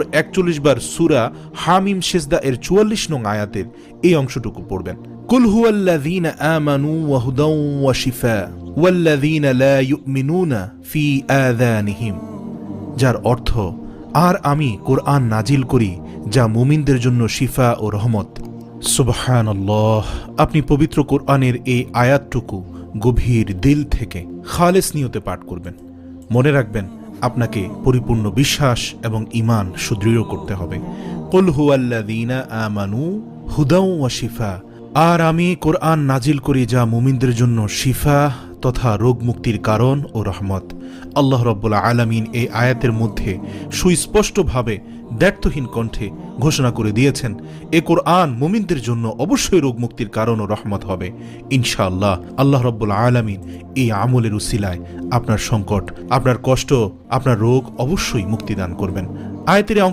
41 বার সূরা হামিম সিজদা এর 44 নং আয়াতের এই অংশটুকু পড়বেন। কুল হুয়াল্লাযীনা আমানু ওয়া হুদাও ওয়া শিফা ওয়াল্লাযীনা লা ইউমিনুনা ফি আযানিহিম, যার অর্থ, আর আমি কোরআন নাজিল করি যা মুমিনদের জন্য শিফা ও রহমত। সুবহানাল্লাহ। আপনি পবিত্র কোরআনের এই আয়াতটুকু গভীর দিল থেকে খালেস নিয়তে পাঠ করবেন। মনে রাখবেন, আপনাকে পরিপূর্ণ বিশ্বাস এবং ঈমান সুদৃঢ় করতে হবে। কুল হুয়াল্লাযীনা আমানু হুদাও ওয়া শিফা, আর আমি কোরআন নাজিল করি যা মুমিনদের জন্য শিফা তথা রোগ মুক্তির কারণ ও রহমত। আল্লাহ রাব্বুল আলামিন এই আয়াতের মধ্যে সুস্পষ্টভাবে দ্ব্যর্থহীন কণ্ঠে ঘোষণা করে দিয়েছেন, এ কোরআন মুমিনদের জন্য অবশ্যই রোগ মুক্তির কারণ ও রহমত হবে ইনশাআল্লাহ। আল্লাহ রাব্বুল আলামিন এই আমলের উসিলায় আপনার সংকট, আপনার কষ্ট, আপনার রোগ অবশ্যই মুক্তিদান করবেন। আয়াতের